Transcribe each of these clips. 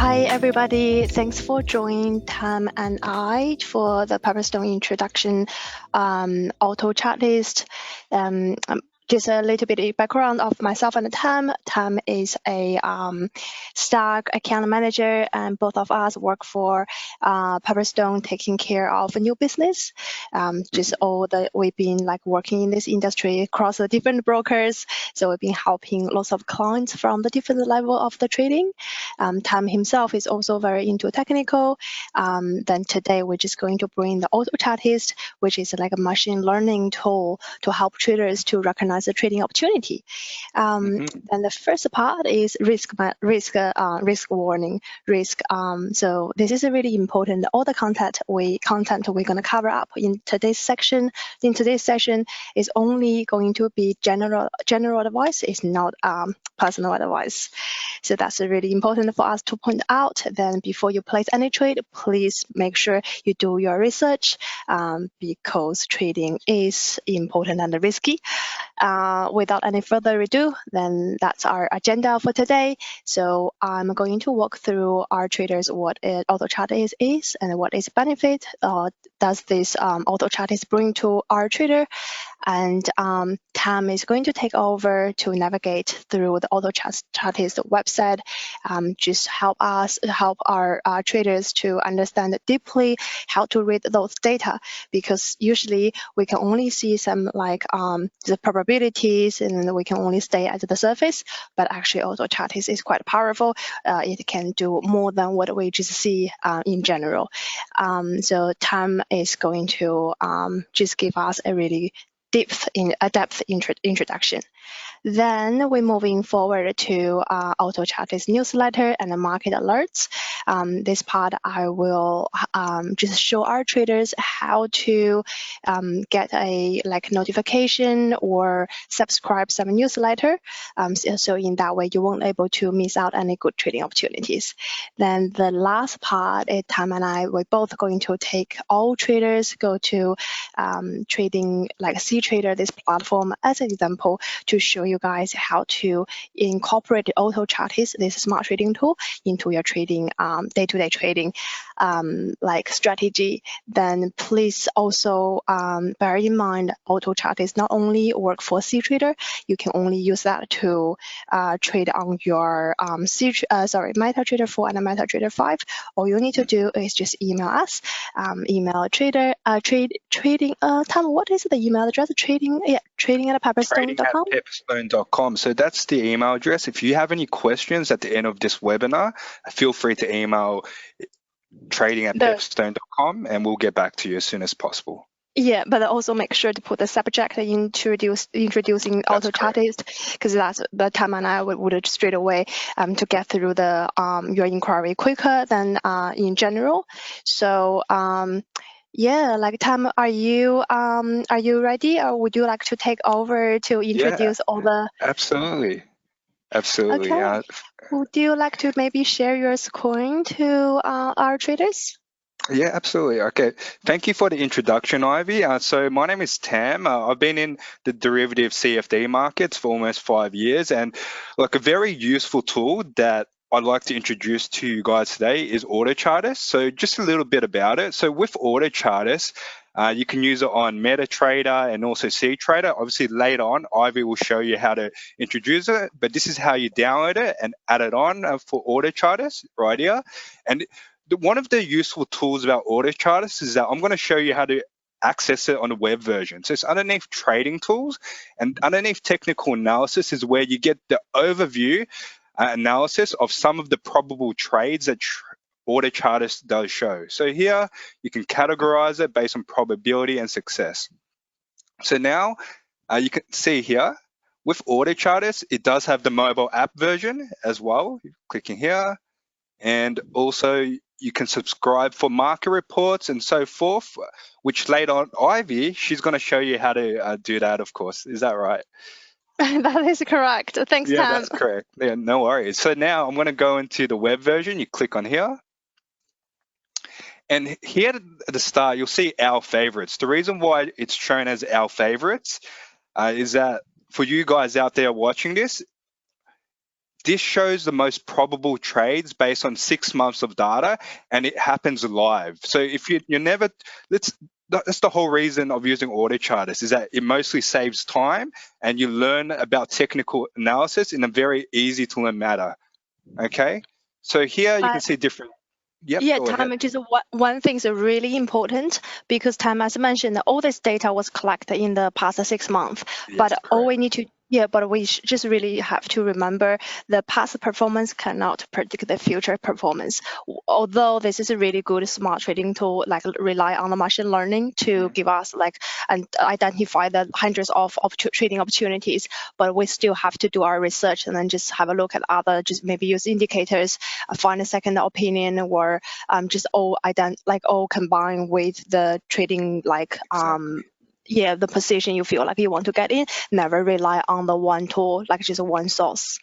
Hi, everybody. Thanks for joining Tam and I for the Pepperstone introduction auto chart list. Just a little bit of background of myself and Tam. Tam is a stock account manager, and both of us work for Pepperstone, taking care of a new business. We've been like working in this industry across the different brokers, so we've been helping lots of clients from the different level of the trading. Tam himself is also very into technical. Then today we're just going to bring the auto chartist, which is like a machine learning tool to help traders to recognize the trading opportunity. And the first part is risk warning. So this is really important. All the content we're going to cover up in today's session is only going to be general advice. It's not personal advice. So that's really important for us to point out. Then before you place any trade, please make sure you do your research because trading is important and risky. Without any further ado, then that's our agenda for today. So I'm going to walk through our traders what auto chart is and what is benefit does this auto chart is bring to our trader. And Tam is going to take over to navigate through the auto chartist website, just help our traders to understand deeply how to read those data, because usually we can only see some like the probabilities and we can only stay at the surface, but actually auto chartist is quite powerful. It can do more than what we just see in general. So Tam is going to just give us a really depth introduction. Then we're moving forward to auto chartist newsletter and the market alerts. This part I will just show our traders how to get a notification or subscribe some newsletter. So in that way you won't able to miss out any good trading opportunities. Then the last part is Tam and I we're both going to take all traders go to trading like CTrader, this platform, as an example to show you guys how to incorporate the auto chartist, this smart trading tool, into your trading day-to-day trading strategy. Then please also bear in mind auto chartist not only work for CTrader, you can only use that to trade on your MetaTrader 4 and MetaTrader 5. All you need to do is just email us, email trading. Tom, what is the email address? Trading at pepperstone.com. Pepperstone.com. So that's the email address. If you have any questions at the end of this webinar, feel free to email trading@pepperstone.com and we'll get back to you as soon as possible. Yeah, but also make sure to put the subject introducing auto chartist, because that's the time and I would straight away to get through the your inquiry quicker than in general. So yeah, like Tam, are you ready, or would you like to take over to introduce all the? Absolutely. Okay. Would you like to maybe share your screen to our traders? Yeah, absolutely. Okay. Thank you for the introduction, Ivy. So my name is Tam. I've been in the derivative CFD markets for almost 5 years, and like a very useful tool that I'd like to introduce to you guys today is Auto Chartist. So just a little bit about it. So with Auto Chartist, you can use it on MetaTrader and also CTrader. Obviously, later on, Ivy will show you how to introduce it, but this is how you download it and add it on for Auto Chartist right here. And one of the useful tools about Auto Chartist is that I'm going to show you how to access it on the web version. So it's underneath trading tools, and underneath technical analysis is where you get the overview analysis of some of the probable trades that Auto Chartist does show. So here you can categorize it based on probability and success. So now you can see here with Auto Chartist, it does have the mobile app version as well. Clicking here, and also you can subscribe for market reports and so forth, which later on Ivy, she's going to show you how to do that, of course. Is that right? That is correct. Thanks, Tam. Yeah, that's correct. Yeah, no worries. So now I'm going to go into the web version. You click on here. And here at the start, you'll see our favorites. The reason why it's shown as our favorites is that for you guys out there watching this, this shows the most probable trades based on 6 months of data, and it happens live. So if you're never, that's the whole reason of using AutoChartist, is that it mostly saves time and you learn about technical analysis in a very easy to learn manner. Okay, so here you can see different. Yep, Yeah, go ahead. time, which is one thing is really important, because time, as mentioned, all this data was collected in the past 6 months. Yes, But all correct. we need to, but we just really have to remember the past performance cannot predict the future performance. Although this is a really good smart trading tool, like rely on the machine learning to give us and identify the hundreds of trading opportunities, but we still have to do our research and then just have a look at other, just maybe use indicators, find a second opinion, or just all combined with the trading, Exactly. the position you feel like you want to get in. Never rely on the one tool, like just one source.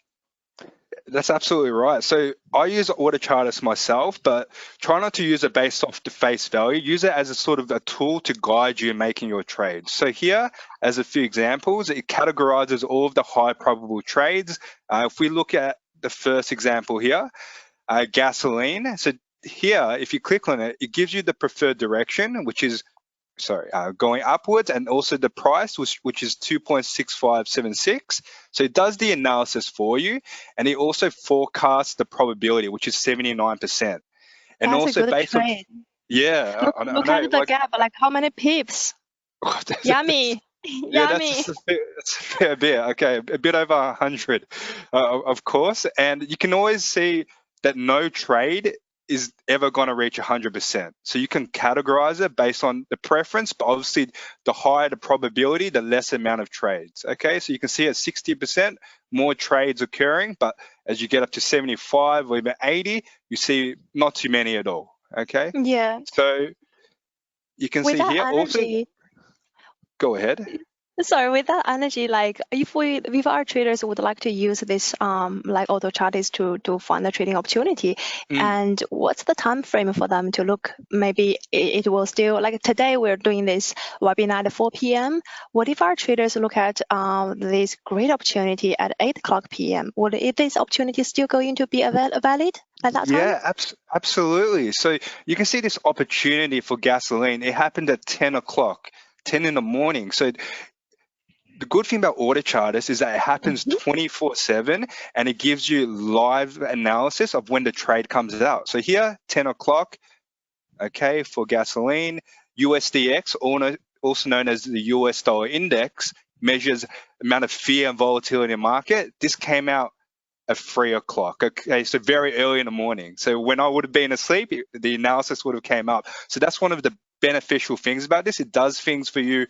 That's absolutely right. So I use AutoChartist myself, but try not to use it based off the face value. Use it as a sort of a tool to guide you in making your trades. So here, as a few examples, it categorizes all of the high probable trades. If we look at the first example here, gasoline. So here, if you click on it, it gives you the preferred direction, which is going upwards, and also the price, which is 2.6576. So it does the analysis for you, and it also forecasts the probability, which is 79%. And That's a also good based on, trade. yeah, I Look know, at the gap, like how many pips? Yummy. yeah, Yummy. that's a fair bit. Okay, a bit over 100, of course. And you can always see that no trade is ever going to reach 100%. So you can categorize it based on the preference, but obviously the higher the probability, the less amount of trades. Okay, so you can see at 60% more trades occurring, but as you get up to 75 or even 80, you see not too many at all. Okay, Yeah. so you can With see that here also, energy, go ahead. sorry, with that energy, like if our traders would like to use this like AutoChartist to find the trading opportunity, and what's the time frame for them to look? Maybe it will still, like today we're doing this webinar at 4 p.m. What if our traders look at this great opportunity at 8 o'clock p.m.? Would this opportunity still going to be valid at that time? Yeah, absolutely. So you can see this opportunity for gasoline. It happened at 10 o'clock, 10 in the morning. So the good thing about AutoChartist is that it happens 24/7, and it gives you live analysis of when the trade comes out. So here, 10 o'clock, okay, for gasoline, USDX, also known as the US dollar index, measures amount of fear and volatility in the market. This came out at 3 o'clock. Okay, so very early in the morning. So when I would have been asleep, the analysis would have came up. So that's one of the beneficial things about this. It does things for you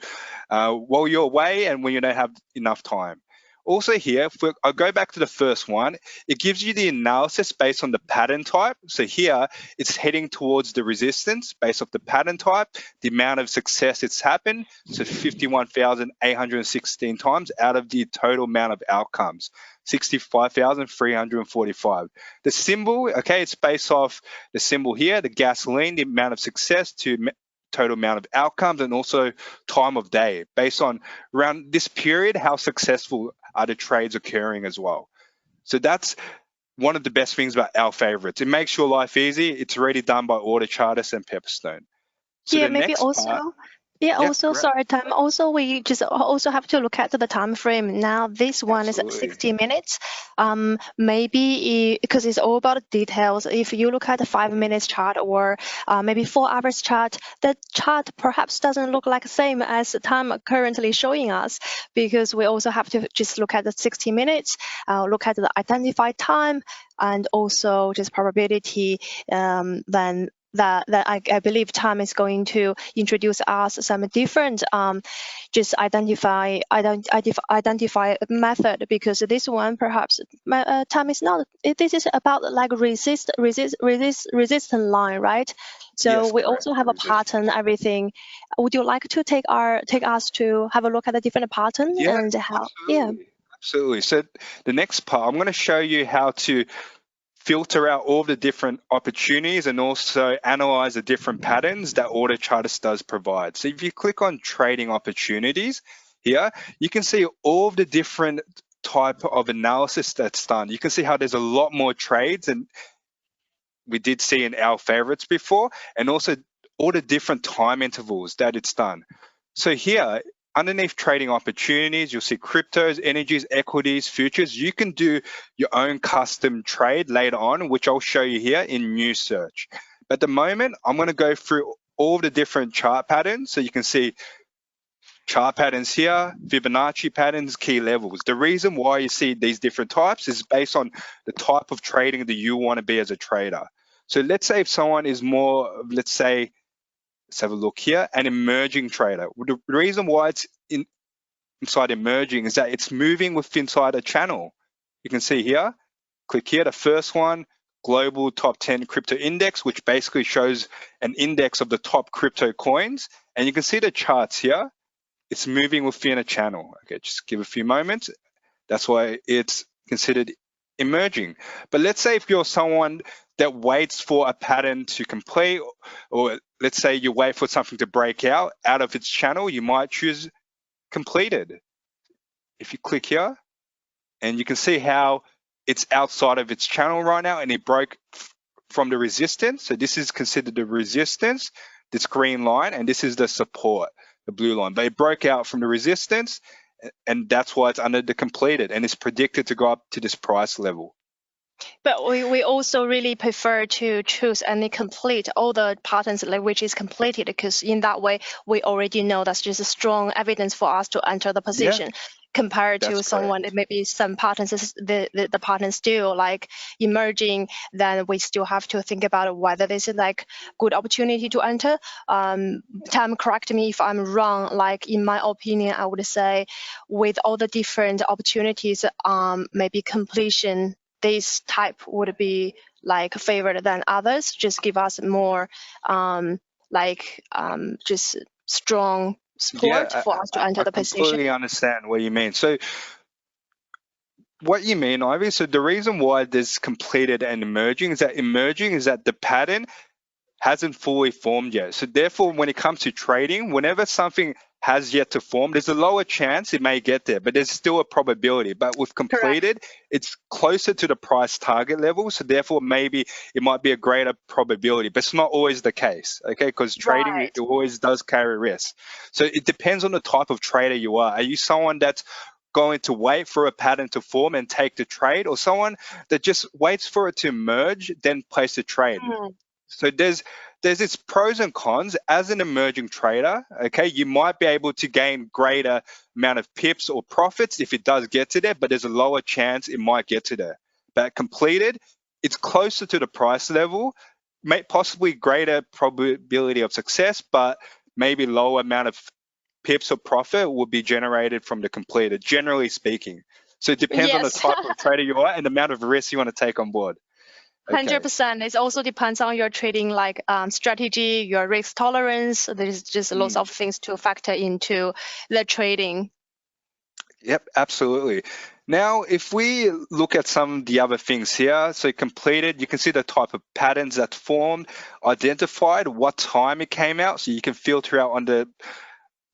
while you're away and when you don't have enough time. Also here, I'll go back to the first one. It gives you the analysis based on the pattern type. So here, it's heading towards the resistance based off the pattern type, the amount of success it's happened, so 51,816 times out of the total amount of outcomes, 65,345. The symbol, okay, it's based off the symbol here, the gasoline, the amount of success to total amount of outcomes, and also time of day based on around this period, how successful are the trades occurring as well. So that's one of the best things about our favorites. It makes your life easy. It's already done by AutoChartist and Pepperstone. So Yeah, the maybe next also. part, Yeah, yep, also, correct. sorry, time. Also, we just also have to look at the time frame. Now, this one is at Absolutely. 60 minutes. Maybe because it's all about details. If you look at the 5 minutes chart or maybe 4 hours chart, the chart perhaps doesn't look like the same as the time currently showing us, because we also have to just look at the 60 minutes, look at the identified time, and also just probability. Then that I believe time is going to introduce us some different just identify method, because this one perhaps time is not, this is about like resistance line, right? So Yes, we correct. also have a pattern, everything. Would you like to take us to have a look at the different pattern Yeah, and how? Yeah. absolutely. Absolutely. So the next part, I'm going to show you how to filter out all the different opportunities and also analyze the different patterns that AutoChartist does provide. So if you click on trading opportunities here, you can see all of the different type of analysis that's done. You can see how there's a lot more trades, and we did see in our favorites before, and also all the different time intervals that it's done. So here, underneath trading opportunities, you'll see cryptos, energies, equities, futures. You can do your own custom trade later on, which I'll show you here in new search. But at the moment, I'm going to go through all the different chart patterns. So you can see chart patterns here, Fibonacci patterns, key levels. The reason why you see these different types is based on the type of trading that you want to be as a trader. So let's say if someone is more, let's have a look here, an emerging trader. The reason why it's inside emerging is that it's moving with inside a channel. You can see here, click here, the first one, Global Top 10 Crypto Index, which basically shows an index of the top crypto coins. And you can see the charts here. It's moving within a channel. Okay, just give a few moments. That's why it's considered emerging. But let's say if you're someone that waits for a pattern to complete, or let's say you wait for something to break out of its channel, you might choose completed. If you click here, and you can see how it's outside of its channel right now, and it broke from the resistance. So this is considered the resistance, this green line, and this is the support, the blue line. They broke out from the resistance, and that's why it's under the completed, and it's predicted to go up to this price level. But we also really prefer to choose any complete, all the patterns which is completed, because in that way, we already know that's just a strong evidence for us to enter the position. Yeah. Compared to someone, that maybe some patterns, the patterns still like emerging, then we still have to think about whether this is like good opportunity to enter. Tam, correct me if I'm wrong. Like in my opinion, I would say with all the different opportunities, maybe completion, this type would be like favored than others. Just give us more just strong support for us to enter the position. I completely understand what you mean. So what you mean, Ivy, so the reason why there's completed and emerging is that the pattern hasn't fully formed yet. So therefore, when it comes to trading, whenever something has yet to form, there's a lower chance it may get there, but there's still a probability. But with completed, correct, it's closer to the price target level. So therefore, maybe it might be a greater probability, but it's not always the case, okay? Because trading, right, it always does carry risk. So it depends on the type of trader you are. Are you someone that's going to wait for a pattern to form and take the trade, or someone that just waits for it to emerge, then place the trade? So there's its pros and cons. As an emerging trader, okay, you might be able to gain greater amount of pips or profits if it does get to there, but there's a lower chance it might get to there. But completed, it's closer to the price level, possibly greater probability of success, but maybe lower amount of pips or profit will be generated from the completed, generally speaking. So it depends on the type of trader you are and the amount of risk you want to take on board. 100%. It also depends on your trading strategy, your risk tolerance. There's just lots of things to factor into the trading. Yep, absolutely. Now, if we look at some of the other things here, so completed, you can see the type of patterns that formed, identified, what time it came out, so you can filter out on the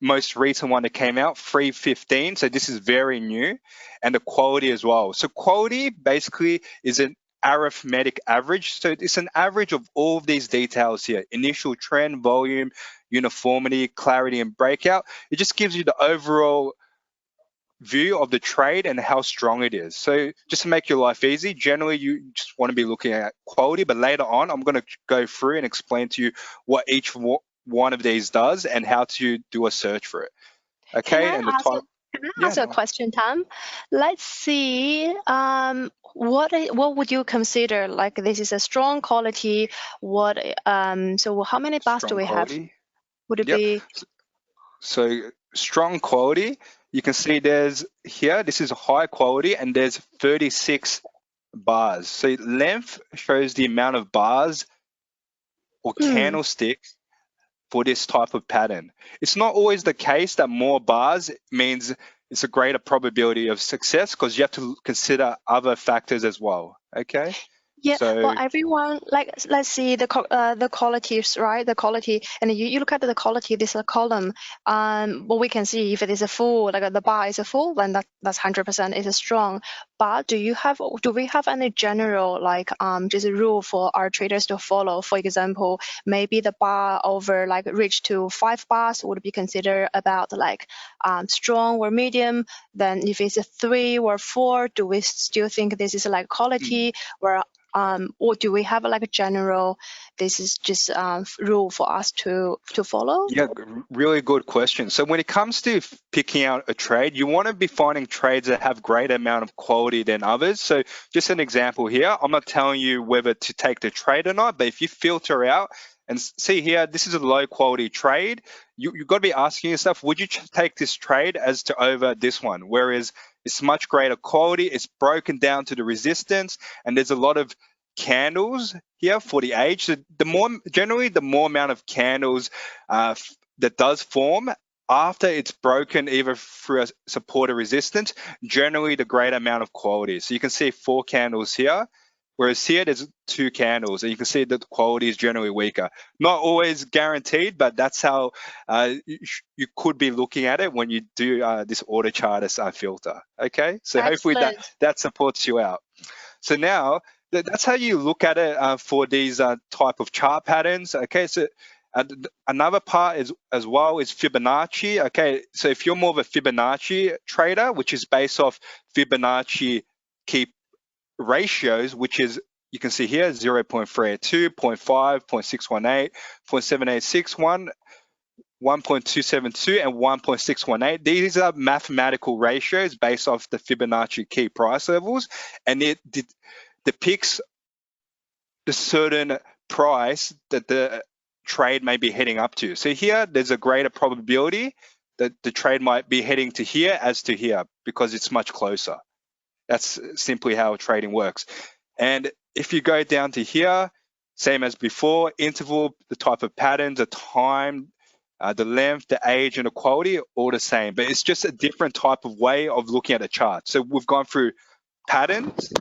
most recent one that came out, 3:15. So this is very new, and the quality as well. So quality basically is an arithmetic average. So it's an average of all of these details here: initial trend, volume, uniformity, clarity, and breakout. It just gives you the overall view of the trade and how strong it is. So just to make your life easy, generally you just want to be looking at quality, but later on I'm going to go through and explain to you what each one of these does and how to do a search for it. Okay, and the type. Can I ask a question, Tom? Let's see. What would you consider like this is a strong quality? So how many bars do we have? Would it be? So strong quality, you can see there's here, this is high quality, and there's 36 bars. So length shows the amount of bars or candlesticks for this type of pattern. It's not always the case that more bars means it's a greater probability of success, because you have to consider other factors as well, okay? Yeah, So but everyone, like, let's see the qualities, right? The quality, and you look at the quality, this column. But we can see if it is a full, like the bar is a full, then that's 100% is a strong. But do we have any general like just a rule for our traders to follow? For example, maybe the bar over like reach to 5 bars would be considered about like strong or medium. Then if it's a 3 or 4, do we still think this is like quality? Or do we have like a general, this is just rule for us to follow? yeah, really good question. So when it comes to picking out a trade, you want to be finding trades that have greater amount of quality than others. So just an example here, I'm not telling you whether to take the trade or not, but if you filter out and see here, this is a low quality trade, you've got to be asking yourself, would you take this trade as to over this one? Whereas it's much greater quality, it's broken down to the resistance, and there's a lot of candles here for the age. So generally the more amount of candles that does form after it's broken either through a support or resistance, generally the greater amount of quality. So you can see 4 candles here, whereas here there's 2 candles, and you can see that the quality is generally weaker. Not always guaranteed, but that's how you could be looking at it when you do this auto chart as filter. Okay, so hopefully that supports you out. So now that's how you look at it for these type of chart patterns. Okay, so another part is as well is Fibonacci. Okay, so if you're more of a Fibonacci trader, which is based off Fibonacci key ratios, which is, you can see here, 0.382, 0.5, 0.618, 0.7861, 1.272 and 1.618. These are mathematical ratios based off the Fibonacci key price levels, and it depicts the certain price that the trade may be heading up to. So here, there's a greater probability that the trade might be heading to here as to here because it's much closer. That's simply how trading works. And if you go down to here, same as before, interval, the type of patterns, the time, the length, the age, and the quality, all the same. But it's just a different type of way of looking at a chart. So we've gone through patterns,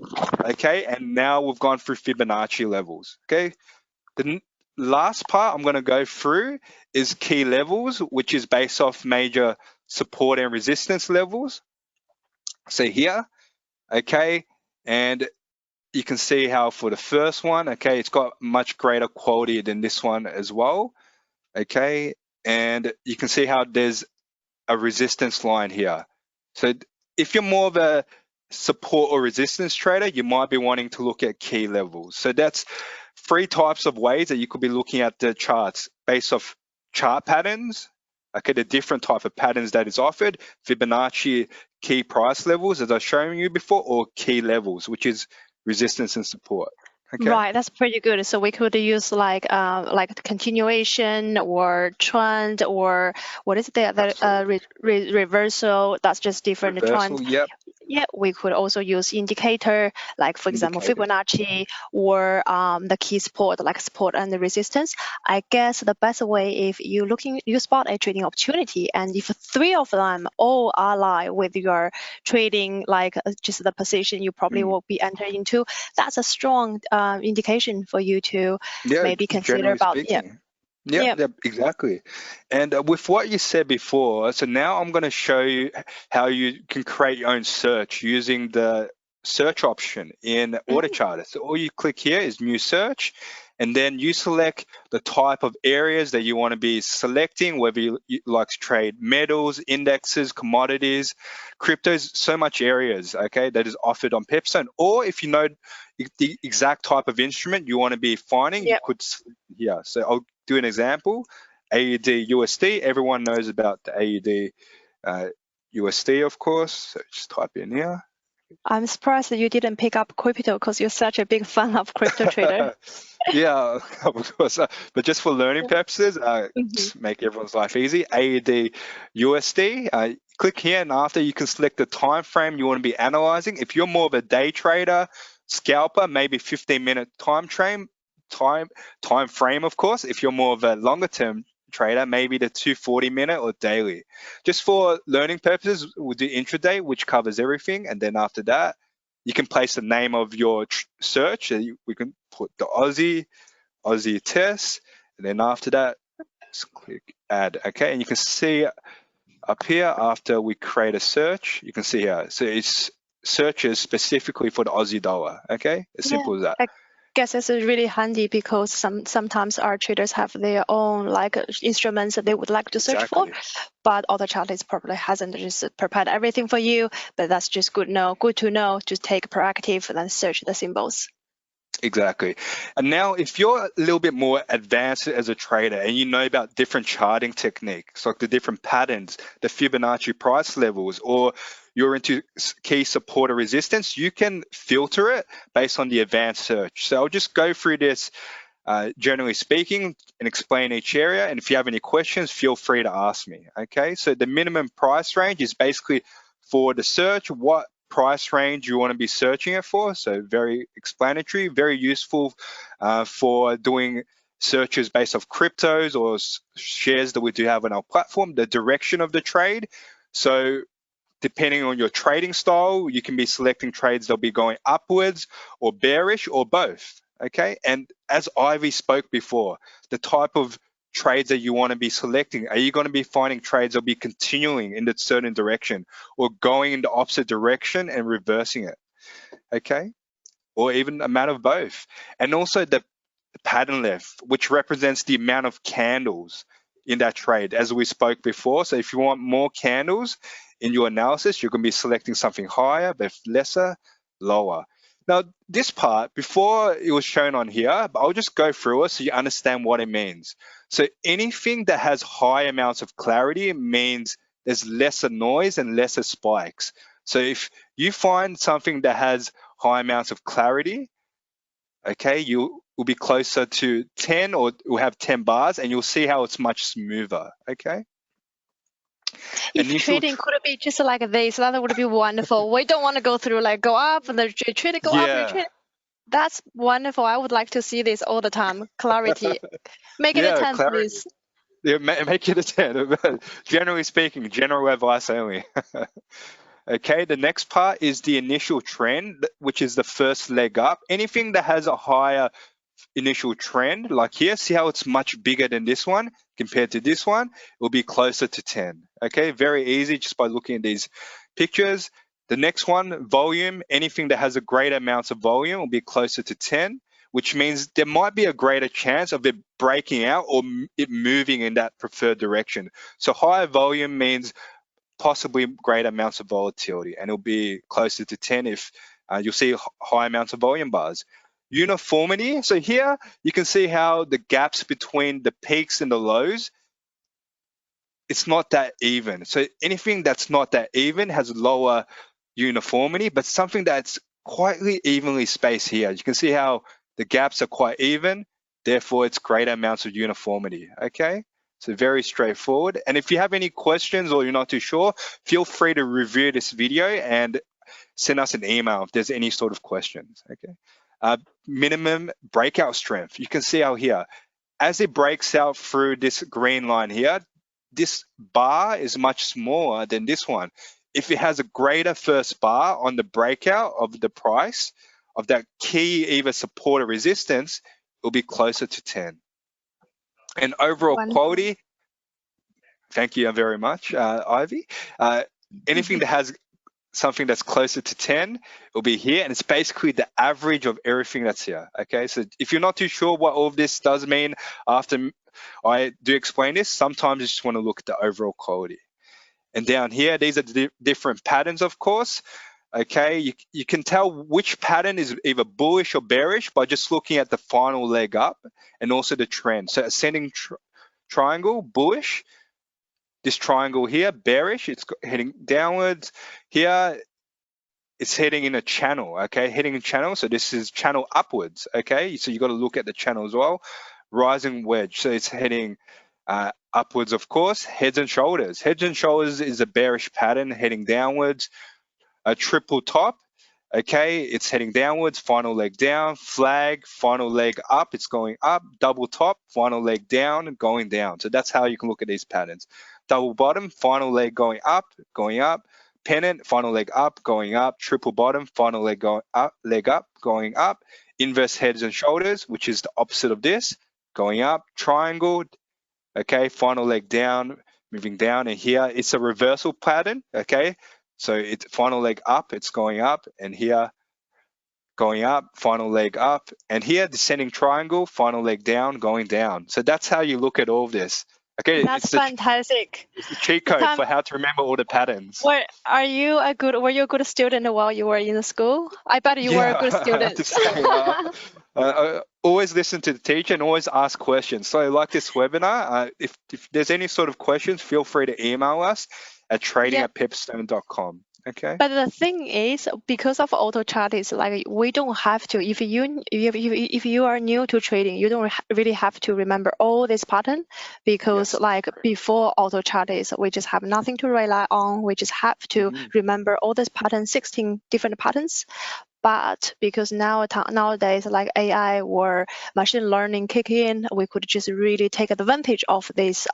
okay, and now we've gone through Fibonacci levels, okay. The last part I'm going to go through is key levels, which is based off major support and resistance levels. So here, okay, and you can see how for the first one, okay, it's got much greater quality than this one as well, okay, and you can see how there's a resistance line here. So if you're more of a support or resistance trader, you might be wanting to look at key levels. So that's 3 types of ways that you could be looking at the charts based off chart patterns, okay, the different type of patterns that is offered, Fibonacci key price levels, as I was showing you before, or key levels, which is resistance and support. Okay. Right, that's pretty good. So we could use like continuation or trend, or what is the reversal? That's just different Reversal, trend. yep. Yeah, we could also use indicator, like for example, Fibonacci, or the key support, like support and the resistance. I guess the best way, if you spot a trading opportunity, and if 3 of them all align with your trading, like just the position you probably will be entering into, that's a strong indication for you to maybe consider about. Speaking. Yeah, exactly. And with what you said before, so now I'm going to show you how you can create your own search using the search option in AutoCharter. So all you click here is new search, and then you select the type of areas that you want to be selecting, whether you like to trade metals, indexes, commodities, cryptos, so much areas, okay, that is offered on Pepstone. Or if you know the exact type of instrument you want to be finding, you could select here. So I'll do an example, AUD USD. Everyone knows about the AUD USD, of course. So just type in here. I'm surprised that you didn't pick up crypto because you're such a big fan of crypto trader. Yeah, of course. But just for learning purposes, just make everyone's life easy. AUD USD. Click here, and after you can select the time frame you want to be analyzing. If you're more of a day trader, scalper, maybe 15-minute time frame, of course. If you're more of a longer term trader, maybe the 240-minute or daily. Just for learning purposes, we'll do intraday, which covers everything, and then after that, You can place the name of your search. We can put the Aussie test, and then after that, just click add. Okay, and you can see up here after we create a search, you can see here. So it's searches specifically for the Aussie dollar. Okay, as simple as that. I guess it's really handy because sometimes our traders have their own instruments that they would like to search for, but AutoChartist probably hasn't just prepared everything for you. But that's just good to know to take proactive and search the symbols. Exactly. And now if you're a little bit more advanced as a trader and you know about different charting techniques, like the different patterns, the Fibonacci price levels, or you're into key support or resistance, you can filter it based on the advanced search. So I'll just go through this generally speaking and explain each area. And if you have any questions, feel free to ask me. Okay, so the minimum price range is basically for the search, what price range you want to be searching it for. So very explanatory, very useful for doing searches based off cryptos or shares that we do have on our platform, the direction of the trade. So depending on your trading style, you can be selecting trades that'll be going upwards or bearish or both. Okay, and as Ivy spoke before, the type of trades that you want to be selecting, are you going to be finding trades that'll be continuing in a certain direction or going in the opposite direction and reversing it? Okay, or even a matter of both. And also the pattern length, which represents the amount of candles in that trade, as we spoke before. So if you want more candles in your analysis, you're going to be selecting something higher, but lesser, lower. Now, this part, before it was shown on here, but I'll just go through it so you understand what it means. So anything that has high amounts of clarity means there's lesser noise and lesser spikes. So if you find something that has high amounts of clarity, okay, you will be closer to 10 or will have 10 bars, and you'll see how it's much smoother, okay? If trading could be just like this, that would be wonderful. We don't want to go through go up and then retreat, go up, retreat. That's wonderful. I would like to see this all the time. Clarity. Make it a 10, please. Yeah, make it a 10. Generally speaking, general advice only. Okay, the next part is the initial trend, which is the first leg up. Anything that has a higher initial trend, like here, see how it's much bigger than this one compared to this one, it will be closer to 10. Okay, very easy just by looking at these pictures. The next one, volume, anything that has a greater amount of volume will be closer to 10, which means there might be a greater chance of it breaking out or it moving in that preferred direction. So higher volume means possibly greater amounts of volatility, and it'll be closer to 10 if you'll see high amounts of volume bars. Uniformity, so here you can see how the gaps between the peaks and the lows, it's not that even. So anything that's not that even has lower uniformity, but something that's quite evenly spaced here. You can see how the gaps are quite even, therefore it's greater amounts of uniformity, okay? So very straightforward. And if you have any questions or you're not too sure, feel free to review this video and send us an email if there's any sort of questions, okay? Minimum breakout strength. You can see how here, as it breaks out through this green line here, this bar is much smaller than this one. If it has a greater first bar on the breakout of the price of that key either support or resistance, it will be closer to 10. And overall quality, thank you very much, Ivy. Anything that has something that's closer to 10 will be here, and it's basically the average of everything that's here, okay? So if you're not too sure what all of this does mean after I do explain this, sometimes you just want to look at the overall quality. And down here, these are the different patterns, of course, okay? You can tell which pattern is either bullish or bearish by just looking at the final leg up and also the trend. So ascending triangle, bullish. This triangle here, bearish, it's heading downwards. Here, it's heading in a channel, okay? Heading in channel, so this is channel upwards, okay? So you got to look at the channel as well. Rising wedge, so it's heading upwards, of course. Heads and shoulders. Heads and shoulders is a bearish pattern heading downwards. A triple top, okay? It's heading downwards, final leg down. Flag, final leg up, it's going up. Double top, final leg down, going down. So that's how you can look at these patterns. Double bottom, final leg going up, pennant, final leg up, going up, triple bottom, final leg going up, going up, inverse heads and shoulders, which is the opposite of this, going up, triangle, okay, final leg down, moving down, and here it's a reversal pattern, okay? So it's final leg up, it's going up, and here going up, final leg up, and here descending triangle, final leg down, going down. So that's how you look at all of this. Okay, That's fantastic. It's the cheat code for how to remember all the patterns. Were you a good student while you were in the school? I bet you were a good student. Always listen to the teacher and always ask questions. So like this webinar, if there's any sort of questions, feel free to email us at trading@pepstone.com. Okay. But the thing is, because of AutoChart, is like we don't have to. If you are new to trading, you don't really have to remember all this pattern, because like before AutoChart is, we just have nothing to rely on. We just have to remember all this pattern, 16 different patterns. But because nowadays, like AI or machine learning kick in, we could just really take advantage of this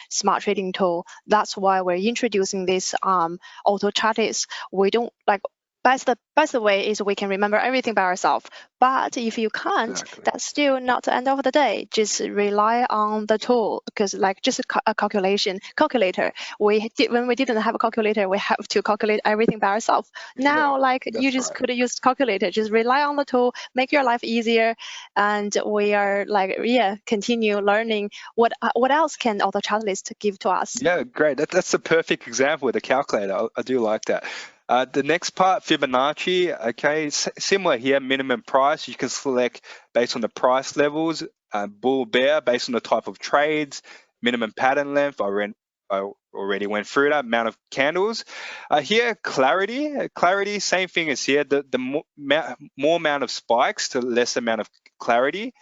smart trading tool. That's why we're introducing this AutoChartist. We don't like best way is we can remember everything by ourselves. But if you can't, that's still not the end of the day. Just rely on the tool, because like just a calculator. When we didn't have a calculator, we have to calculate everything by ourselves. Now, you just could use calculator. Just rely on the tool, make your life easier, and we are continue learning what else can AutoChartist give to us. Yeah, great. That's a perfect example with the calculator. I do like that. The next part, Fibonacci, okay, similar here, minimum price. You can select based on the price levels, bull, bear, based on the type of trades, minimum pattern length. I already went through that, amount of candles. Here, clarity, same thing as here. The more amount of spikes to less amount of clarity.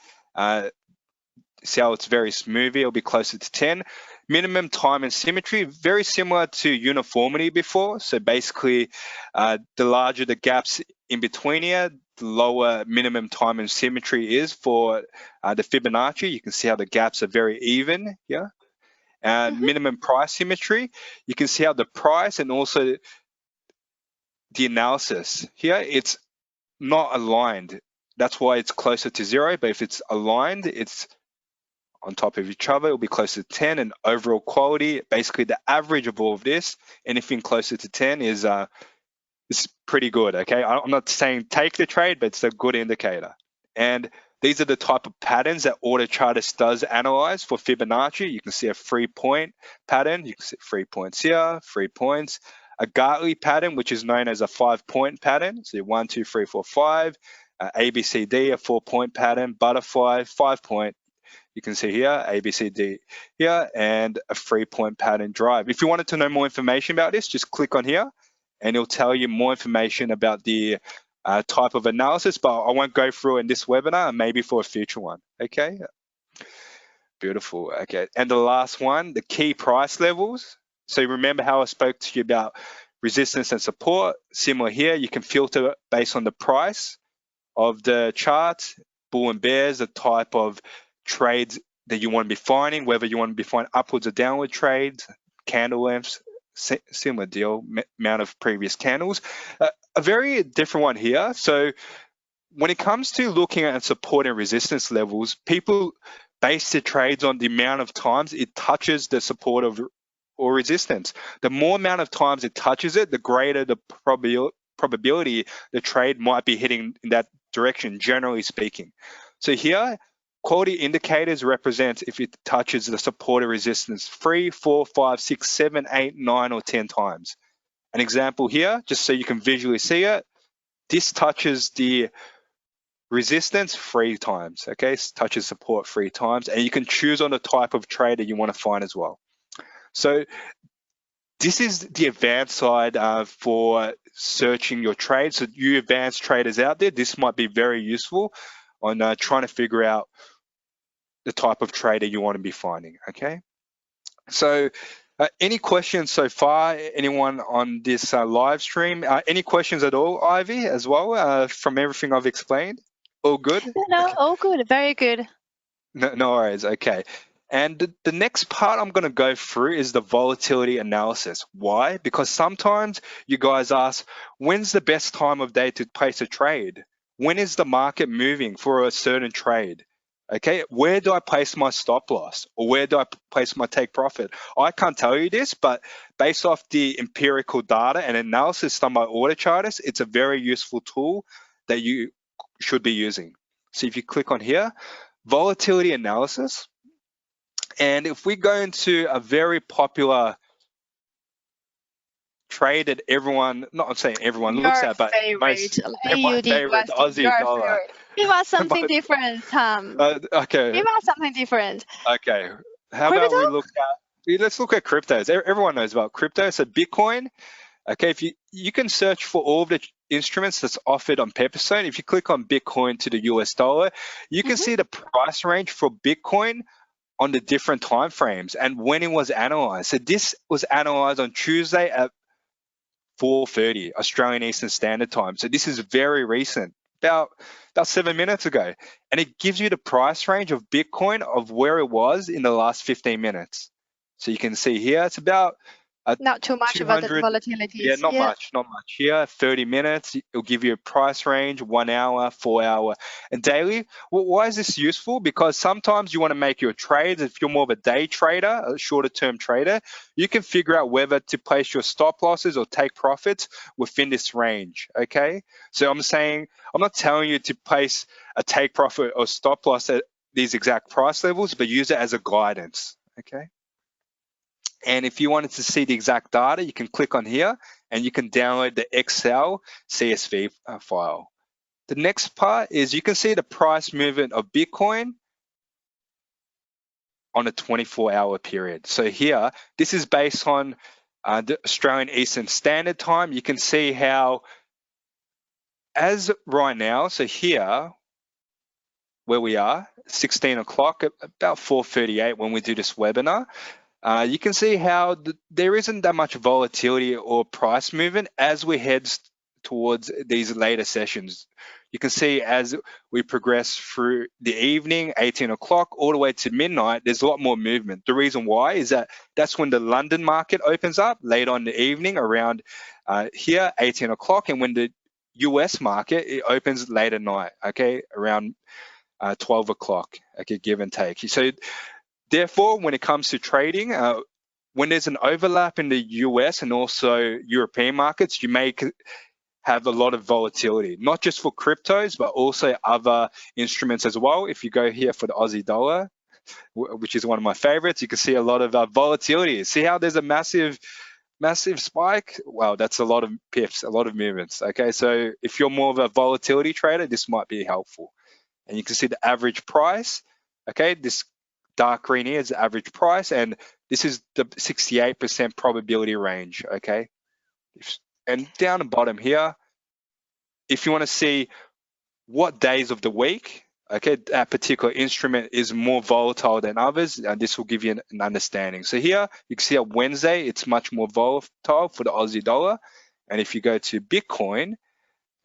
See how it's very smooth, it'll be closer to 10. Minimum time and symmetry, very similar to uniformity before. So basically, the larger the gaps in between here, the lower minimum time and symmetry is for the Fibonacci. You can see how the gaps are very even here. And minimum price symmetry, you can see how the price and also the analysis here, it's not aligned. That's why it's closer to 0, but if it's aligned, it's on top of each other, it'll be closer to 10. And overall quality, basically the average of all of this, anything closer to 10 is pretty good, okay? I'm not saying take the trade, but it's a good indicator. And these are the type of patterns that AutoChartist does analyze for Fibonacci. You can see a 3-point pattern. You can see 3 points here, 3 points. A Gartley pattern, which is known as a 5-point pattern. So 1, 2, 3, 4, 5. ABCD, a 4-point pattern. Butterfly, 5-point. You can see here, ABCD here, and a 3-point pattern drive. If you wanted to know more information about this, just click on here, and it'll tell you more information about the type of analysis, but I won't go through in this webinar, maybe for a future one, okay? Beautiful, okay. And the last one, the key price levels. So remember how I spoke to you about resistance and support? Similar here, you can filter based on the price of the chart, bull and bears, the type of trades that you want to be finding, whether you want to be finding upwards or downward trades, candle lengths, similar deal, amount of previous candles. A very different one here. So when it comes to looking at support and resistance levels, people base their trades on the amount of times it touches the support or resistance. The more amount of times it touches it, the greater the probability the trade might be heading in that direction, generally speaking. So here, quality indicators represent if it touches the support or resistance 3, 4, 5, 6, 7, 8, 9, or 10 times. An example here, just so you can visually see it, this touches the resistance 3 times, okay? Touches support 3 times, and you can choose on the type of trade that you want to find as well. So this is the advanced side for searching your trade. So you advanced traders out there, this might be very useful on trying to figure out the type of trader you want to be finding, okay? So any questions so far, anyone on this live stream? Any questions at all, Ivy, as well, from everything I've explained? All good? No, all good, very good. No worries, okay. And the next part I'm going to go through is the volatility analysis. Why? Because sometimes you guys ask, when's the best time of day to place a trade? When is the market moving for a certain trade? Okay, where do I place my stop loss, or where do I place my take profit? I can't tell you this, but based off the empirical data and analysis done by auto chartists, it's a very useful tool that you should be using. So if you click on here, volatility analysis, and if we go into a very popular trade that everyone, not I'm saying everyone looks at, but most my favorite, the Aussie dollar. Give us something different, Tom. Okay. Give us something different. Okay. How Crypto? about we look at, let's look at cryptos. Everyone knows about crypto. So Bitcoin, okay, if you can search for all of the instruments that's offered on Pepperstone. If you click on Bitcoin to the US dollar, you can see the price range for Bitcoin on the different time frames and when it was analyzed. So this was analyzed on Tuesday at 4:30 Australian Eastern Standard Time. So this is very recent, about 7 minutes ago. And it gives you the price range of Bitcoin of where it was in the last 15 minutes. So you can see here, it's about not too much about the volatility. Yeah, not much. Here, 30 minutes, it'll give you a price range, 1 hour, 4 hour, and daily. Well, why is this useful? Because sometimes you want to make your trades. If you're more of a day trader, a shorter term trader, you can figure out whether to place your stop losses or take profits within this range, okay? So I'm not telling you to place a take profit or stop loss at these exact price levels, but use it as a guidance, okay? And if you wanted to see the exact data, you can click on here and you can download the Excel CSV file. The next part is you can see the price movement of Bitcoin on a 24-hour period. So here, this is based on the Australian Eastern Standard Time. You can see how, as right now, so here, where we are, 16 o'clock, about 4:38 when we do this webinar, you can see how there isn't that much volatility or price movement as we head towards these later sessions. You can see as we progress through the evening, 18 o'clock, all the way to midnight, there's a lot more movement. The reason why is that that's when the London market opens up late on the evening around here, 18 o'clock, and when the US market, it opens late at night, okay, around 12 o'clock, okay, give and take. So therefore, when it comes to trading, when there's an overlap in the US and also European markets, you may have a lot of volatility, not just for cryptos, but also other instruments as well. If you go here for the Aussie dollar, which is one of my favorites, you can see a lot of volatility. See how there's a massive spike? Wow, that's a lot of pips, a lot of movements. Okay, so if you're more of a volatility trader, this might be helpful. And you can see the average price. Okay, this dark green here is the average price, and this is the 68% probability range, okay? And down the bottom here, if you want to see what days of the week, okay, that particular instrument is more volatile than others, and this will give you an understanding. So here, you can see on Wednesday, it's much more volatile for the Aussie dollar. And if you go to Bitcoin,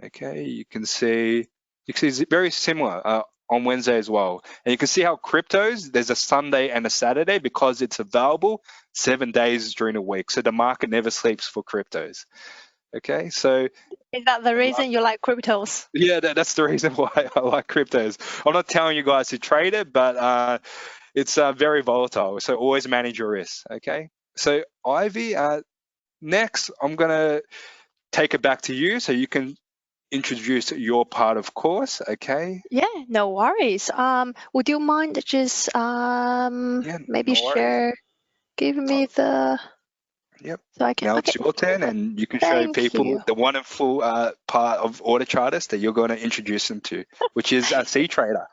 okay, you can see it's very similar on Wednesday as well. And you can see how cryptos, there's a Sunday and a Saturday because it's available 7 days during the week. So the market never sleeps for cryptos. Okay, so is that the reason you like cryptos? Yeah, that's the reason why I like cryptos. I'm not telling you guys to trade it, but it's very volatile. So always manage your risks. Okay, so Ivy, next I'm gonna take it back to you so you can introduce your part of course, okay? Yeah, no worries. Would you mind just maybe share, give me the... Yep. So I can, now it's your turn, and you can show people the wonderful part of auto chartists that you're going to introduce them to, which is a CTrader.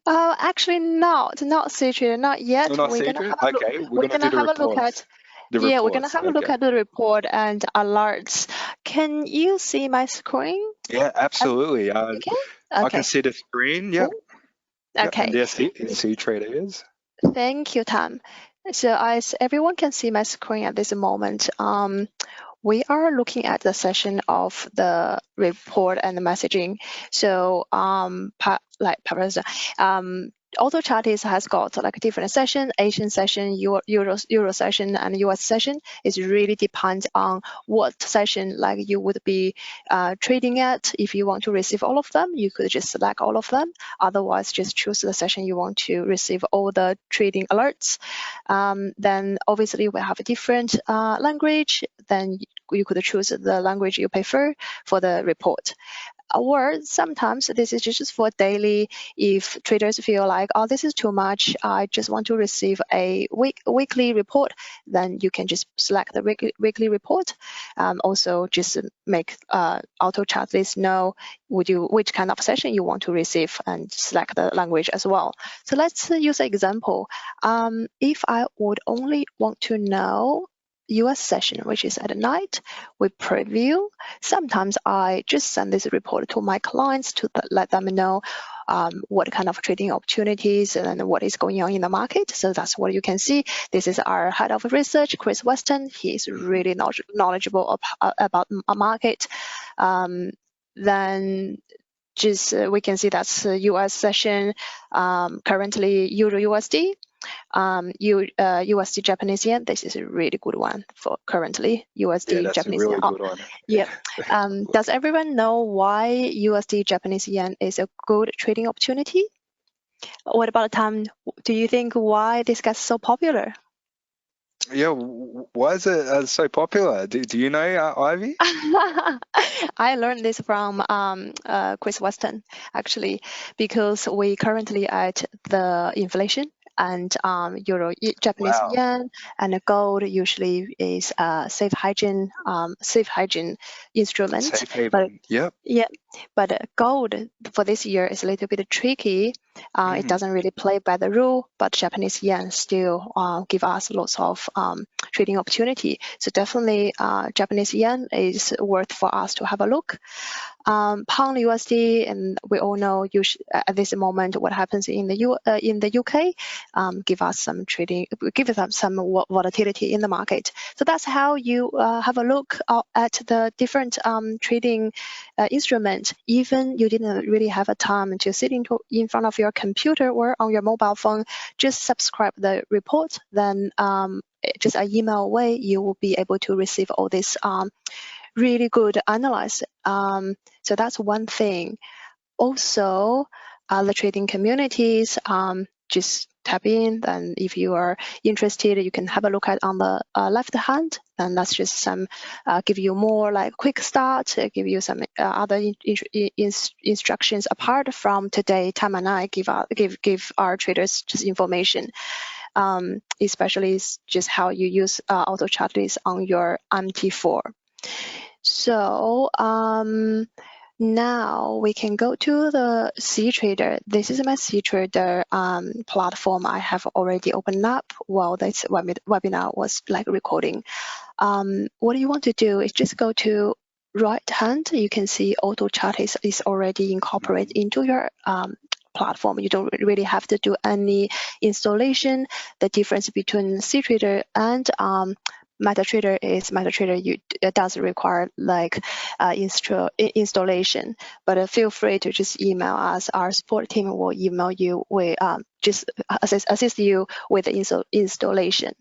Actually, not CTrader, not yet. Not CTrader? Okay, we're going to have a look at the reports. We're going to have a look at the report and alerts. Can you see my screen? Yeah, absolutely. I can see the screen. Yep. Okay. And there CTrader is. Thank you, Tom. So as everyone can see my screen at this moment, we are looking at the session of the report and the messaging. So auto chartist has got like different session, Asian session, Euro session, and US session. It really depends on what session like you would be trading at. If you want to receive all of them, you could just select all of them. Otherwise, just choose the session you want to receive all the trading alerts. Then obviously we have a different language. Then you could choose the language you prefer for the report. Or sometimes this is just for daily. If traders feel like, oh, this is too much, I just want to receive a weekly report, then you can just select the weekly report. Also, just make auto chartist know which kind of session you want to receive and select the language as well. So let's use an example. If I would only want to know US session, which is at night, we preview. Sometimes I just send this report to my clients to let them know what kind of trading opportunities and what is going on in the market. So that's what you can see. This is our head of research, Chris Weston. He is really knowledgeable about a market. Then just we can see that's US session, currently Euro USD. USD Japanese yen. This is a really good one for currently USD Japanese yen. Good one. Yeah. Does everyone know why USD Japanese yen is a good trading opportunity? What about Tom? Do you think why this gets so popular? Yeah, why is it so popular? Do you know, Ivy? I learned this from Chris Weston, actually, because we currently at the inflation and Euro Japanese yen and gold usually is a safe hygiene instrument. Safe haven. Yep. Yeah, but gold for this year is a little bit tricky. It doesn't really play by the rule, but Japanese yen still give us lots of trading opportunity. So definitely Japanese yen is worth for us to have a look. Pound USD, and we all know at this moment what happens in the UK, give us some volatility in the market. So that's how you have a look at the different trading instruments. Even you didn't really have a time to sit in front of your computer or on your mobile phone, just subscribe the report. Then just an email away, you will be able to receive all this really good analysis. So that's one thing. Also, the trading communities, just tap in. Then if you are interested, you can have a look at on the left hand. And that's just some give you more like quick start, give you some other instructions apart from today. Tam and I give our traders just information. Especially just how you use auto chartist on your MT4. So now we can go to the CTrader. This is my CTrader platform I have already opened up while this webinar was like recording. What you want to do is just go to right hand. You can see auto chartist is already incorporated into your platform. You don't really have to do any installation. The difference between CTrader and MetaTrader is MetaTrader it does require like installation, but feel free to just email us. Our support team will email you. We just assist you with the installation.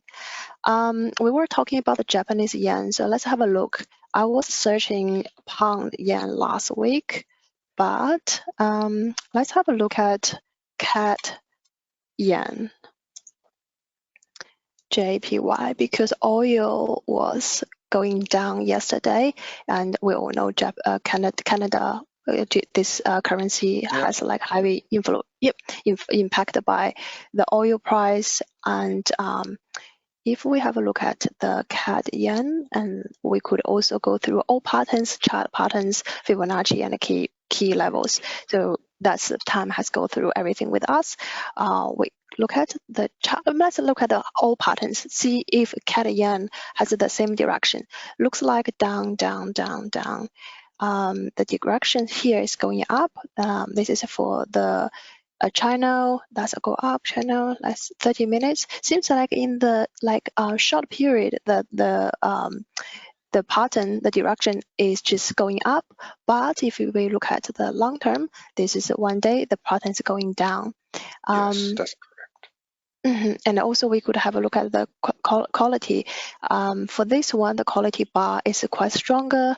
We were talking about the Japanese yen, so let's have a look. I was searching pound yen last week, but let's have a look at CAD yen. JPY, because oil was going down yesterday, and we all know Canada this currency has like heavy impacted by the oil price. And if we have a look at the CAD yen, and we could also go through all patterns, chart patterns, Fibonacci, and key levels. So that's the time has go through everything with us. We look at the chart. Let's look at the all patterns. See if CAD yen has the same direction. Looks like down, down, down, down. The direction here is going up. This is for the channel. That's a go up channel. That's 30 minutes. Seems like in the short period, the the pattern, the direction is just going up. But if we look at the long term, this is 1 day, the pattern is going down. Yes, that's And also we could have a look at the quality. For this one, the quality bar is quite stronger.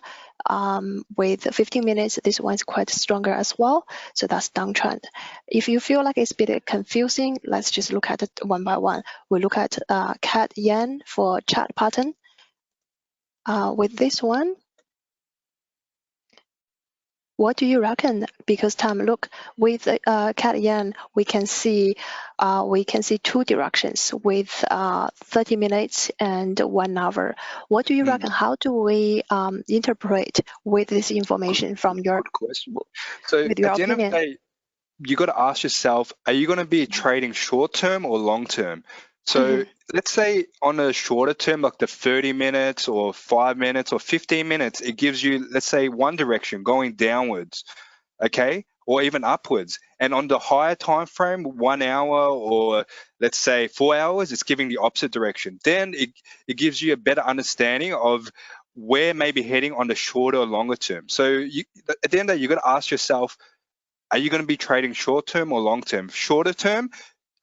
With 15 minutes, this one is quite stronger as well. So that's downtrend. If you feel like it's a bit confusing, let's just look at it one by one. We look at CAD yen for chart pattern. With this one, what do you reckon? Because Tom, look, with CAD yen, we can see 2 directions with 30 minutes and 1 hour. What do you reckon? How do we interpret with this information from your good question. So with at your the end of the opinion? day, you got to ask yourself, are you going to be trading short term or long term? So let's say on a shorter term, like the 30 minutes or 5 minutes or 15 minutes, it gives you, let's say, one direction going downwards, okay, or even upwards. And on the higher time frame, 1 hour or let's say 4 hours, it's giving the opposite direction. Then it gives you a better understanding of where maybe heading on the shorter or longer term. So at the end of the day, you got to ask yourself, are you going to be trading short term or long term? Shorter term,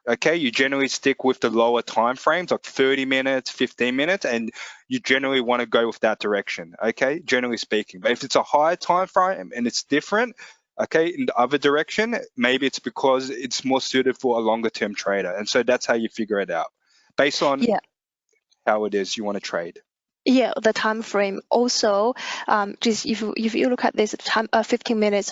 okay, you generally stick with the lower time frames, like 30 minutes, 15 minutes, and you generally want to go with that direction, okay, generally speaking. But if it's a higher time frame and it's different, okay, in the other direction, maybe it's because it's more suited for a longer term trader. And so that's how you figure it out based on Yeah. how it is you want to trade. Yeah, the time frame also. Just if you look at this time, 15 minutes,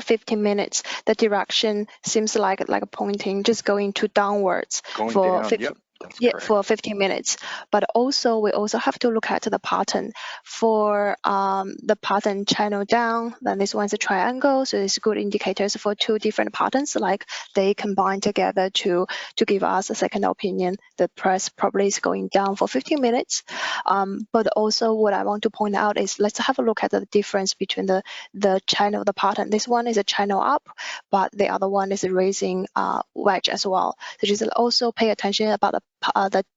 the direction seems like pointing, just going to downwards Going for down, yep, that's yeah, correct. for 15 minutes. But also we also have to look at the pattern. For the pattern channel down, then this one's a triangle, so it's good indicators for 2 different patterns, like they combine together to give us a second opinion. The price probably is going down for 15 minutes. But also what I want to point out is let's have a look at the difference between the channel, the pattern. This one is a channel up, but the other one is a raising wedge as well. So just also pay attention about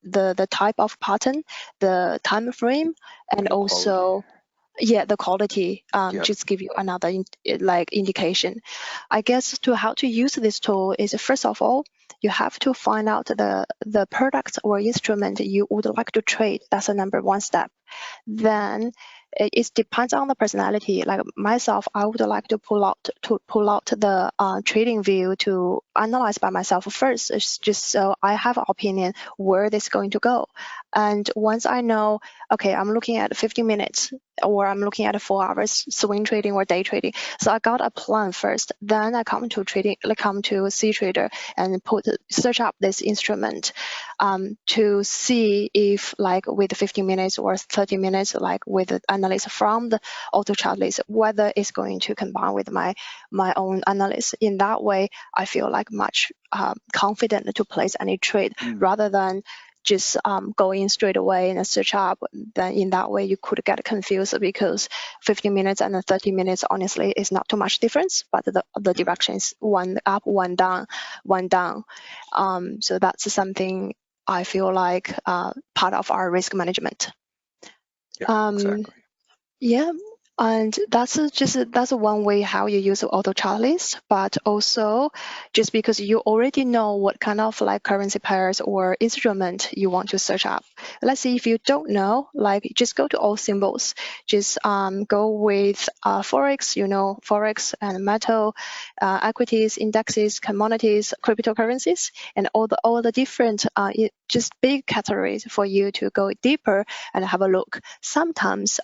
the type of pattern, the time frame, and also the quality. Just give you another indication. I guess to how to use this tool is, first of all, you have to find out the product or instrument you would like to trade. That's the number 1 step. Then it depends on the personality. Like myself, I would like to pull out the trading view to analyze by myself first, just so I have an opinion where this is going to go. And once I know, okay, I'm looking at 15 minutes or I'm looking at 4 hours swing trading or day trading. So I got a plan first. Then I come to CTrader and search up this instrument to see if, like with 15 minutes or 30 minutes, like with the analyst from the auto chart list, whether it's going to combine with my own analysis. In that way, I feel like much confident to place any trade rather than just go in straight away and search up. Then in that way you could get confused, because 15 minutes and 30 minutes honestly is not too much difference, but the direction is 1 up, 1 down, 1 down. So that's something I feel like part of our risk management. Exactly. Yeah. And that's one way how you use auto chart list, but also just because you already know what kind of like currency pairs or instrument you want to search up. Let's see if you don't know, like just go to all symbols, just go with Forex, Forex and metal, equities, indexes, commodities, cryptocurrencies, and all the different just big categories for you to go deeper and have a look. Sometimes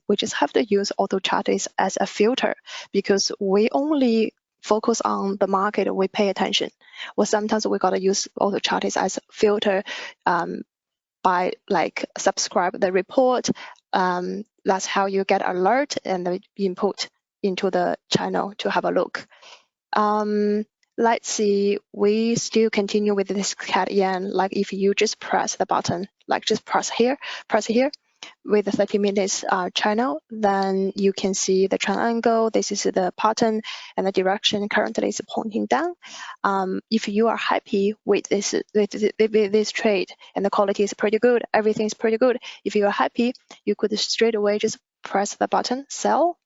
we just have to use auto chart as a filter, because we only focus on the market, we pay attention. Or sometimes we gotta use auto chart as a filter by like subscribe the report. That's how you get alert and the input into the channel to have a look. Let's see, we still continue with this CAD yen. Like if you just press the button, like just press here with the 30 minutes channel, then you can see the triangle. This is the pattern and the direction currently is pointing down. If you are happy with this trade and the quality is pretty good, everything is pretty good, if you are happy, you could straight away just press the button sell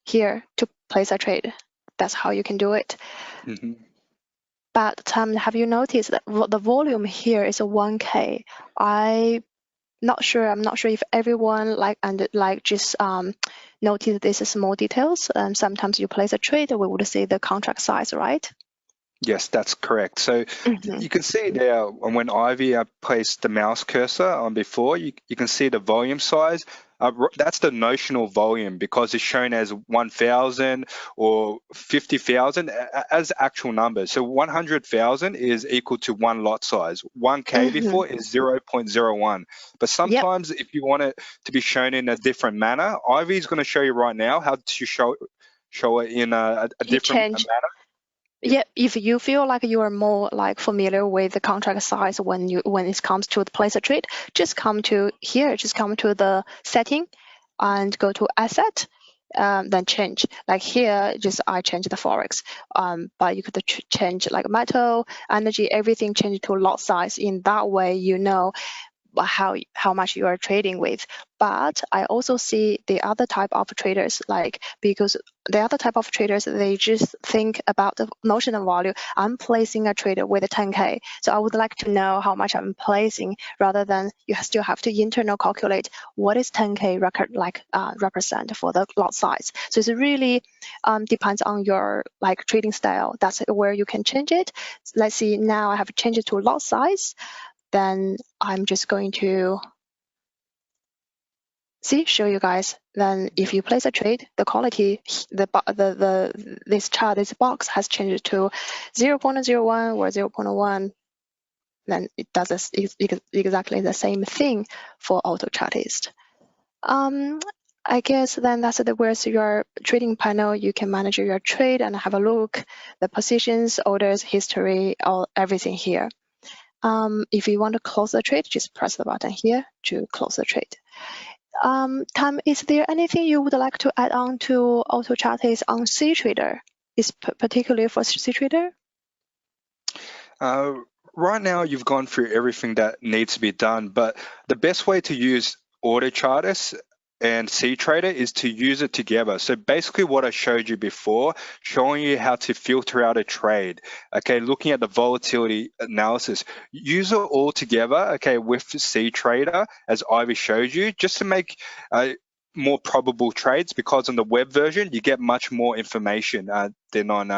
here to place a trade. That's how you can do it. Mm-hmm. But have you noticed that the volume here is a 1K? I'm not sure if everyone just notice these small details. Sometimes you place a trade, we would see the contract size, right? Yes, that's correct. So you can see there when Ivy placed the mouse cursor on before, you can see the volume size. That's the notional volume because it's shown as 1,000 or 50,000 as actual numbers. So 100,000 is equal to one lot size. 1K before is 0.01. But sometimes if you want it to be shown in a different manner, Ivy is going to show you right now how to show it in a different manner. Yeah, if you feel like you are more familiar with the contract size when it comes to the place a trade, just come to here, just come to the setting and go to asset, then change. Like here, just I change the forex. But you could change like metal, energy, everything change to lot size. In that way, you know how much you are trading with. But I also see the other type of traders, because the other type of traders, they just think about the notional value. I'm placing a trade with a 10K, so I would like to know how much I'm placing, rather than you still have to internal calculate what is 10K represent for the lot size. So it really depends on your trading style. That's where you can change it. Let's see, now I have changed it to lot size. Then I'm just going to show you guys. Then if you place a trade, the quality, this chart, this box has changed to 0.01 or 0.1. Then it does exactly the same thing for auto chartist. I guess then that's where's your trading panel. You can manage your trade and have a look, the positions, orders, history, everything here. If you want to close the trade, just press the button here to close the trade. Tam, is there anything you would like to add on to auto chartist on CTrader? Is particularly for CTrader? Right now, you've gone through everything that needs to be done, but the best way to use auto chartist and CTrader is to use it together. So basically what I showed you before, showing you how to filter out a trade, okay, looking at the volatility analysis, use it all together, okay, with CTrader, as Ivy showed you, just to make more probable trades, because on the web version, you get much more information than on,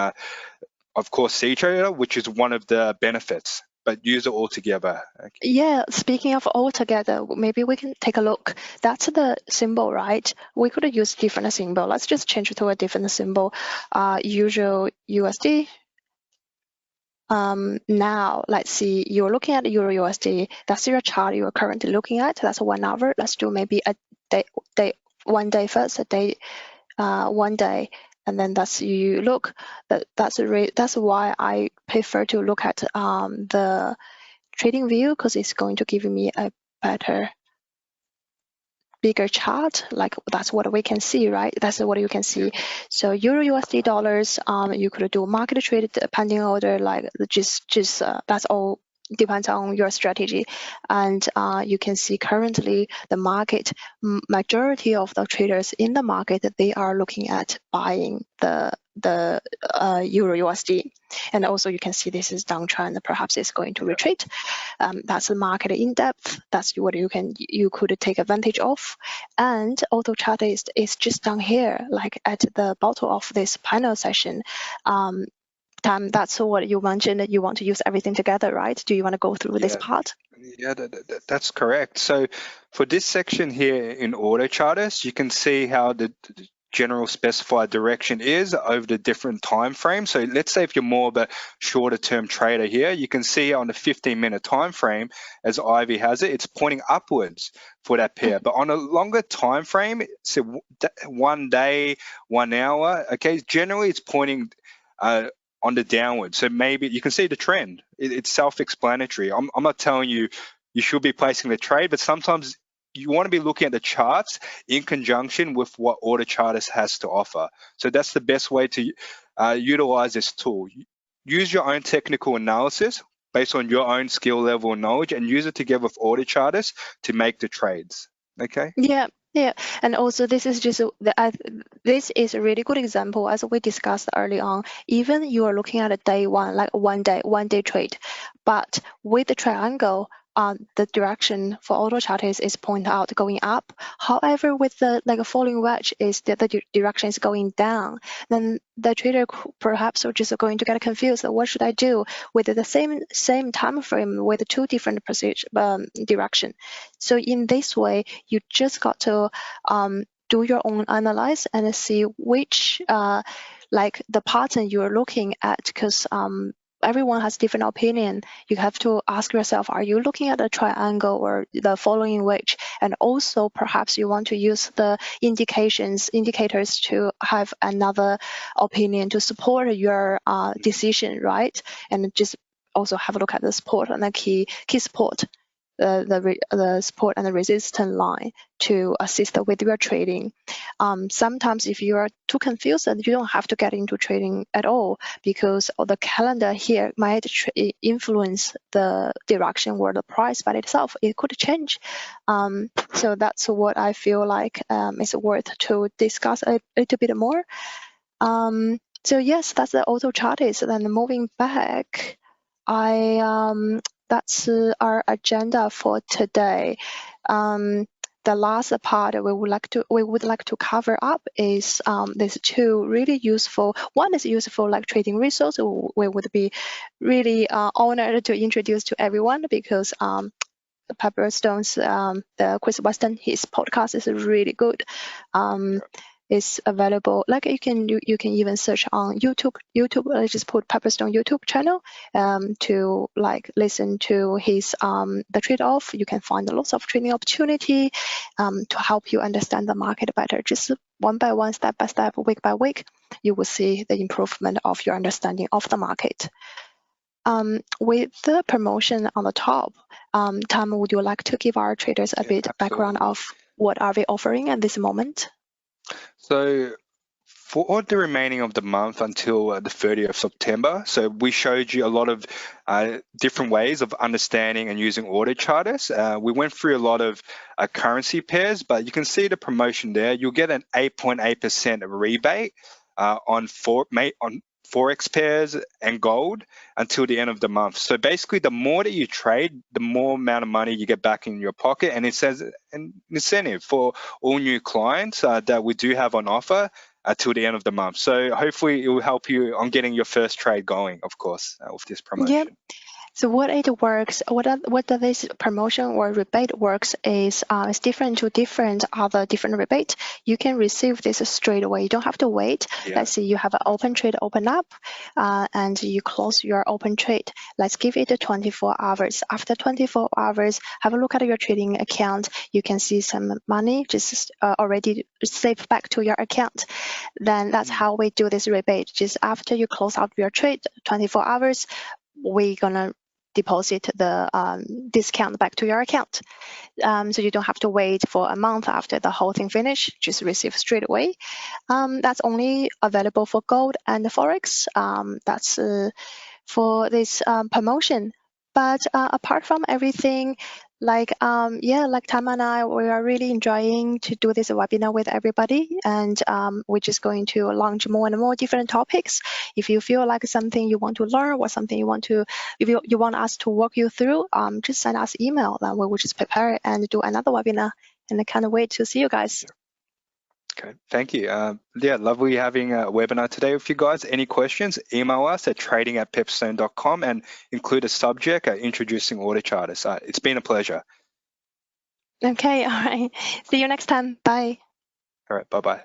of course, CTrader, which is one of the benefits. But use it all together. Okay. Yeah, speaking of all together, maybe we can take a look. That's the symbol, right? We could use different symbol. Let's just change it to a different symbol. Euro USD. Now let's see, you're looking at Euro USD. That's your chart you're currently looking at. That's 1 hour. Let's do maybe a day 1 day first, a day 1 day. And then you look. That's why I prefer to look at the trading view, because it's going to give me a better, bigger chart. Like that's what we can see, right? That's what you can see. So Euro USD dollars, you could do market trade pending order, that's all depends on your strategy. And you can see currently the market, majority of the traders in the market, they are looking at buying the Euro USD. And also you can see this is downtrend, perhaps it's going to retreat. That's the market in depth. That's what you could take advantage of. And auto chartist is just down here, like at the bottom of this panel session. Tam, that's what you mentioned, that you want to use everything together, right? Do you want to go through this part? Yeah, that's correct. So for this section here in auto chartist, you can see how the general specified direction is over the different time frames. So let's say if you're more of a shorter term trader here, you can see on the 15-minute time frame, as Ivy has it, it's pointing upwards for that pair. But on a longer time frame, so 1 day, 1 hour, okay, generally it's pointing on the downward. So maybe you can see the trend. It's self-explanatory. I'm not telling you should be placing the trade, but sometimes you want to be looking at the charts in conjunction with what auto chartist has to offer. So that's the best way to utilize this tool. Use your own technical analysis based on your own skill level and knowledge, and use it together with auto chartist to make the trades. Okay? Yeah. Yeah, and also this is just this is a really good example as we discussed early on. Even you are looking at a day one, like one day trade, but with the triangle, the direction for auto chart is point out going up. However, with the like a falling wedge is that the direction is going down. Then the trader perhaps are just going to get confused. What should I do with the same time frame with two different position direction? So in this way, you just got to do your own analyze and see which like the pattern you're looking at, because everyone has different opinion. You have to ask yourself, are you looking at a triangle or the following wedge? And also perhaps you want to use the indicators to have another opinion to support your decision, right? And just also have a look at the support and the key support, the support and the resistance line to assist with your trading. Sometimes if you are too confused, then you don't have to get into trading at all, because the calendar here might influence the direction or the price by itself. It could change. So that's what I feel like is worth to discuss a little bit more. So yes, that's the auto charts. Then moving back, that's our agenda for today. The last part we would like to cover up is these two really useful. One is useful like trading resource. We would be really honored to introduce to everyone, because Pepperstone's the Chris Weston, his podcast is really good. It's available. Like you can even search on YouTube. Just put Pepperstone YouTube channel to like listen to his the trade off. You can find lots of trading opportunity to help you understand the market better. Just one by one, step by step, week by week, you will see the improvement of your understanding of the market. With the promotion on the top, Tom, would you like to give our traders a bit background of what are we offering at this moment? So for the remaining of the month until the 30th of September, so we showed you a lot of different ways of understanding and using auto charters. We went through a lot of currency pairs, but you can see the promotion there. You'll get an 8.8% rebate on Forex pairs and gold until the end of the month. So basically, the more that you trade, the more amount of money you get back in your pocket. And it says an incentive for all new clients that we do have on offer till the end of the month. So hopefully it will help you on getting your first trade going, of course, with this promotion. Yep. So what it works, what this promotion or rebate works is different to different rebate. You can receive this straight away. You don't have to wait. Yeah. Let's say you have an open trade open up, and you close your open trade. Let's give it 24 hours. After 24 hours, have a look at your trading account. You can see some money just already saved back to your account. Then that's how we do this rebate. Just after you close out your trade, 24 hours, we're gonna deposit the discount back to your account. So you don't have to wait for a month after the whole thing finish, just receive straight away. That's only available for gold and Forex. That's for this promotion. But apart from everything, like like Tam and I, we are really enjoying to do this webinar with everybody, and we're just going to launch more and more different topics. If you feel like something you want to learn or something you want to, if you want us to walk you through, just send us email, then we will just prepare and do another webinar. And I can't wait to see you guys. Okay, thank you. Yeah, lovely having a webinar today with you guys. Any questions, email us at trading@pepperstone.com and include a subject introducing auto charters. It's been a pleasure. Okay, all right. See you next time. Bye. All right, bye-bye.